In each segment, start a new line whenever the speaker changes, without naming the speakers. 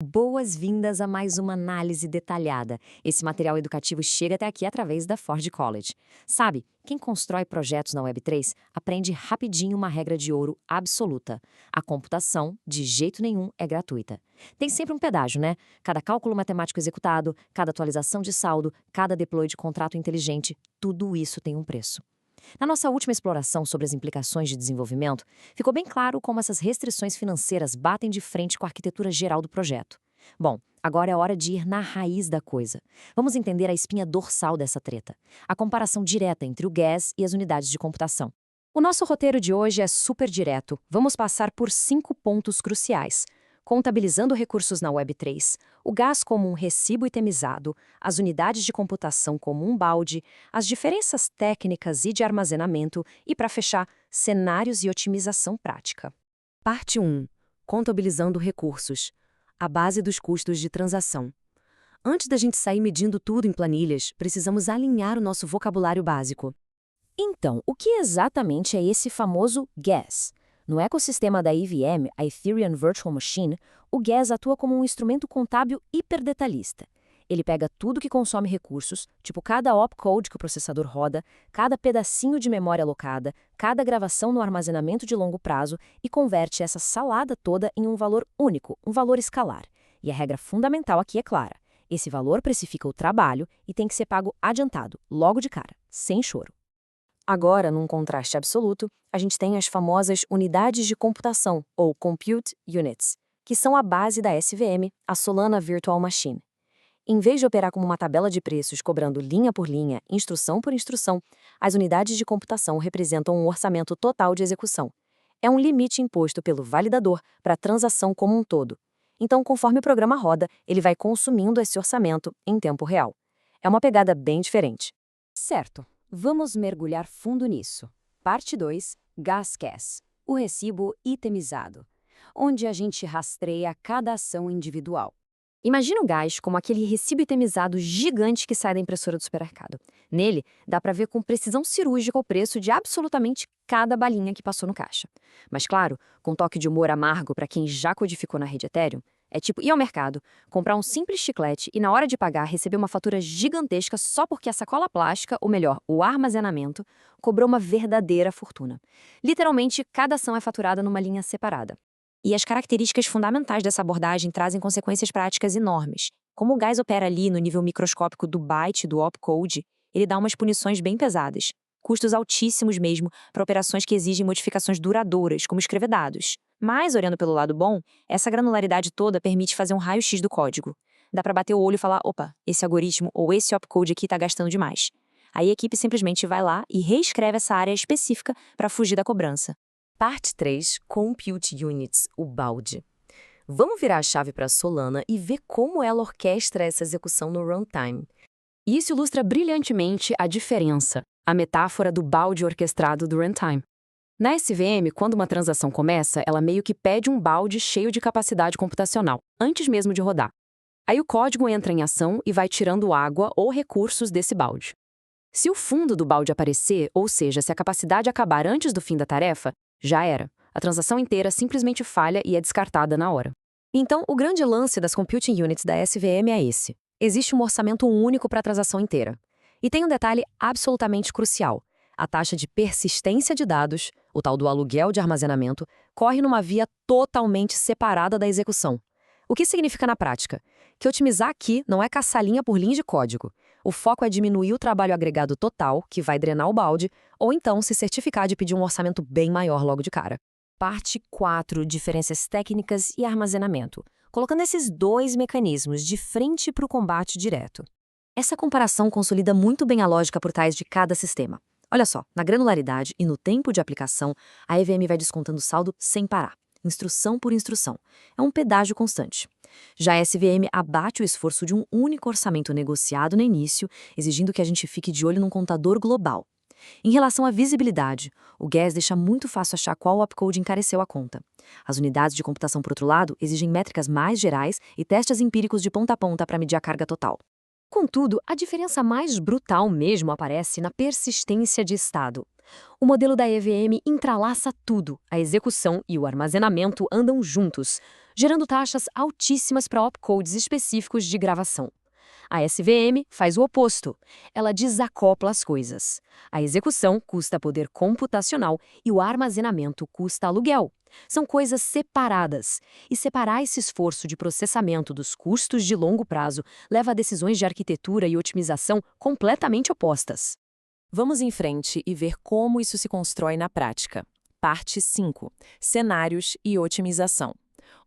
Boas-vindas a mais uma análise detalhada. Esse material educativo chega até aqui através da Ford College. Sabe, quem constrói projetos na Web3 aprende rapidinho uma regra de ouro absoluta. A computação, de jeito nenhum, é gratuita. Tem sempre um pedágio, né? Cada cálculo matemático executado, cada atualização de saldo, cada deploy de contrato inteligente, tudo isso tem um preço. Na nossa última exploração sobre as implicações de desenvolvimento, ficou bem claro como essas restrições financeiras batem de frente com a arquitetura geral do projeto. Bom, agora é hora de ir na raiz da coisa. Vamos entender a espinha dorsal dessa treta, a comparação direta entre o gas e as unidades de computação. O nosso roteiro de hoje é super direto. Vamos passar por 5 pontos cruciais. Contabilizando recursos na Web3, o gás como um recibo itemizado, as unidades de computação como um balde, as diferenças técnicas e de armazenamento e, para fechar, cenários e otimização prática. Parte 1. Contabilizando recursos. A base dos custos de transação. Antes da gente sair medindo tudo em planilhas, precisamos alinhar o nosso vocabulário básico. Então, o que exatamente é esse famoso gas? No ecossistema da EVM, a Ethereum Virtual Machine, o gas atua como um instrumento contábil hiperdetalhista. Ele pega tudo que consome recursos, tipo cada opcode que o processador roda, cada pedacinho de memória alocada, cada gravação no armazenamento de longo prazo e converte essa salada toda em um valor único, um valor escalar. E a regra fundamental aqui é clara. Esse valor precifica o trabalho e tem que ser pago adiantado, logo de cara, sem choro. Agora, num contraste absoluto, a gente tem as famosas unidades de computação, ou Compute Units, que são a base da SVM, a Solana Virtual Machine. Em vez de operar como uma tabela de preços cobrando linha por linha, instrução por instrução, as unidades de computação representam um orçamento total de execução. É um limite imposto pelo validador para a transação como um todo. Então, conforme o programa roda, ele vai consumindo esse orçamento em tempo real. É uma pegada bem diferente. Certo. Vamos mergulhar fundo nisso. Parte 2, GasCas, o recibo itemizado, onde a gente rastreia cada ação individual. Imagina o gás como aquele recibo itemizado gigante que sai da impressora do supermercado. Nele, dá para ver com precisão cirúrgica o preço de absolutamente cada balinha que passou no caixa. Mas claro, com um toque de humor amargo para quem já codificou na rede Ethereum, é tipo ir ao mercado, comprar um simples chiclete e na hora de pagar receber uma fatura gigantesca só porque a sacola plástica, ou melhor, o armazenamento, cobrou uma verdadeira fortuna. Literalmente, cada ação é faturada numa linha separada. E as características fundamentais dessa abordagem trazem consequências práticas enormes. Como o gás opera ali no nível microscópico do byte do opcode, ele dá umas punições bem pesadas. Custos altíssimos mesmo para operações que exigem modificações duradouras, como escrever dados. Mas, olhando pelo lado bom, essa granularidade toda permite fazer um raio-x do código. Dá para bater o olho e falar, opa, esse algoritmo ou esse opcode aqui está gastando demais. Aí a equipe simplesmente vai lá e reescreve essa área específica para fugir da cobrança. Parte 3, Compute Units, o balde. Vamos virar a chave para a Solana e ver como ela orquestra essa execução no runtime. Isso ilustra brilhantemente a diferença, a metáfora do balde orquestrado do runtime. Na SVM, quando uma transação começa, ela meio que pede um balde cheio de capacidade computacional, antes mesmo de rodar. Aí o código entra em ação e vai tirando água ou recursos desse balde. Se o fundo do balde aparecer, ou seja, se a capacidade acabar antes do fim da tarefa, já era. A transação inteira simplesmente falha e é descartada na hora. Então, o grande lance das Computing Units da SVM é esse. Existe um orçamento único para a transação inteira. E tem um detalhe absolutamente crucial. A taxa de persistência de dados, o tal do aluguel de armazenamento, corre numa via totalmente separada da execução. O que significa na prática? Que otimizar aqui não é caçar linha por linha de código. O foco é diminuir o trabalho agregado total, que vai drenar o balde, ou então se certificar de pedir um orçamento bem maior logo de cara. Parte 4, diferenças técnicas e armazenamento, colocando esses dois mecanismos de frente para o combate direto. Essa comparação consolida muito bem a lógica por trás de cada sistema. Olha só, na granularidade e no tempo de aplicação, a EVM vai descontando saldo sem parar, instrução por instrução. É um pedágio constante. Já a SVM abate o esforço de um único orçamento negociado no início, exigindo que a gente fique de olho num contador global. Em relação à visibilidade, o gas deixa muito fácil achar qual opcode encareceu a conta. As unidades de computação, por outro lado, exigem métricas mais gerais e testes empíricos de ponta a ponta para medir a carga total. Contudo, a diferença mais brutal mesmo aparece na persistência de estado. O modelo da EVM entrelaça tudo, a execução e o armazenamento andam juntos.
gerando taxas altíssimas para opcodes específicos de gravação. A SVM faz o oposto. Ela desacopla as coisas. A execução custa poder computacional e o armazenamento custa aluguel. São coisas separadas. E separar esse esforço de processamento dos custos de longo prazo leva a decisões de arquitetura e otimização completamente opostas.
Vamos em frente e ver como isso se constrói na prática. Parte 5. Cenários e otimização,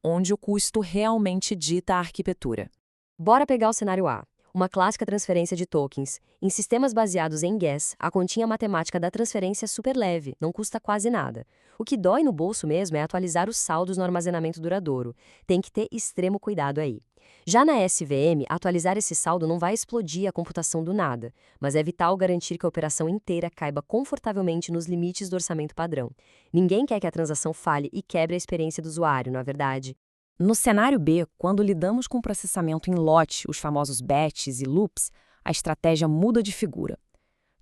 onde o custo realmente dita a arquitetura.
Bora pegar o cenário A. Uma clássica transferência de tokens. Em sistemas baseados em gas, a continha matemática da transferência é super leve, não custa quase nada. O que dói no bolso mesmo é atualizar os saldos no armazenamento duradouro. Tem que ter extremo cuidado aí. Já na SVM, atualizar esse saldo não vai explodir a computação do nada, mas é vital garantir que a operação inteira caiba confortavelmente nos limites do orçamento padrão. Ninguém quer que a transação falhe e quebre a experiência do usuário, não é verdade?
No cenário B, quando lidamos com processamento em lote, os famosos batches e loops, a estratégia muda de figura.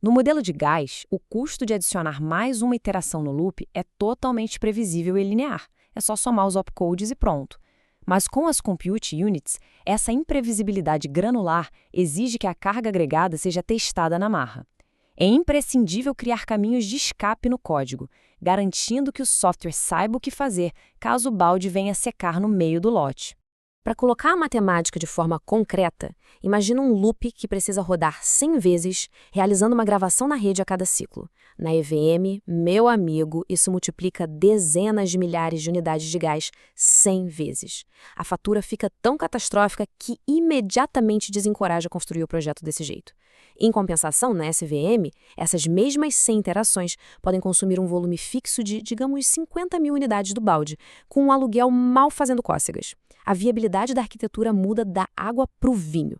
No modelo de gás, o custo de adicionar mais uma iteração no loop é totalmente previsível e linear. É só somar os opcodes e pronto. Mas com as compute units, essa imprevisibilidade granular exige que a carga agregada seja testada na marra. É imprescindível criar caminhos de escape no código, garantindo que o software saiba o que fazer caso o balde venha secar no meio do lote.
Para colocar a matemática de forma concreta, imagina um loop que precisa rodar 100 vezes, realizando uma gravação na rede a cada ciclo. Na EVM, meu amigo, isso multiplica dezenas de milhares de unidades de gás 100 vezes. A fatura fica tão catastrófica que imediatamente desencoraja construir o projeto desse jeito. Em compensação, na SVM, essas mesmas 100 interações podem consumir um volume fixo de, digamos, 50 mil unidades do balde, com um aluguel mal fazendo cócegas. A viabilidade da arquitetura muda da água para o vinho.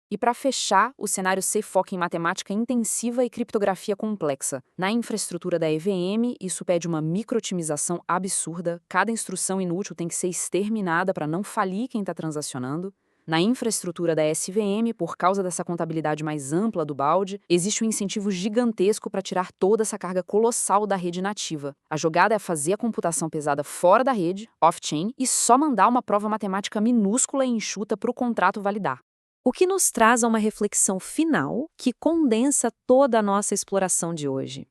E para fechar, o cenário C foca em matemática intensiva e criptografia complexa. Na infraestrutura da EVM, isso pede uma micro-otimização absurda, cada instrução inútil tem que ser exterminada para não falir quem está transacionando. Na infraestrutura da SVM, por causa dessa contabilidade mais ampla do balde, existe um incentivo gigantesco para tirar toda essa carga colossal da rede nativa. A jogada é fazer a computação pesada fora da rede, off-chain, e só mandar uma prova matemática minúscula e enxuta para o contrato validar.
O que nos traz a uma reflexão final que condensa toda a nossa exploração de hoje.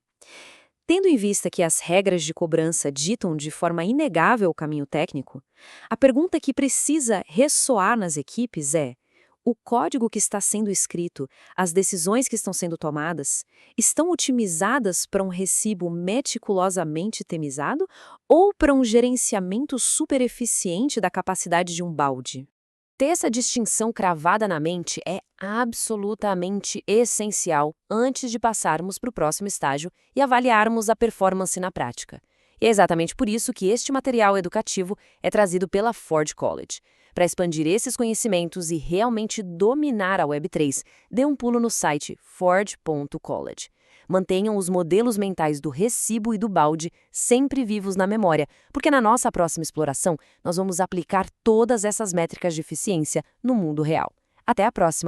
Tendo em vista que as regras de cobrança ditam de forma inegável o caminho técnico, a pergunta que precisa ressoar nas equipes é: o código que está sendo escrito, as decisões que estão sendo tomadas, estão otimizadas para um recibo meticulosamente temizado ou para um gerenciamento super eficiente da capacidade de um balde? Ter essa distinção cravada na mente é absolutamente essencial antes de passarmos para o próximo estágio e avaliarmos a performance na prática. E é exatamente por isso que este material educativo é trazido pela Ford College. Para expandir esses conhecimentos e realmente dominar a Web3, dê um pulo no site ford.college. Mantenham os modelos mentais do recibo e do balde sempre vivos na memória, porque na nossa próxima exploração nós vamos aplicar todas essas métricas de eficiência no mundo real. Até a próxima!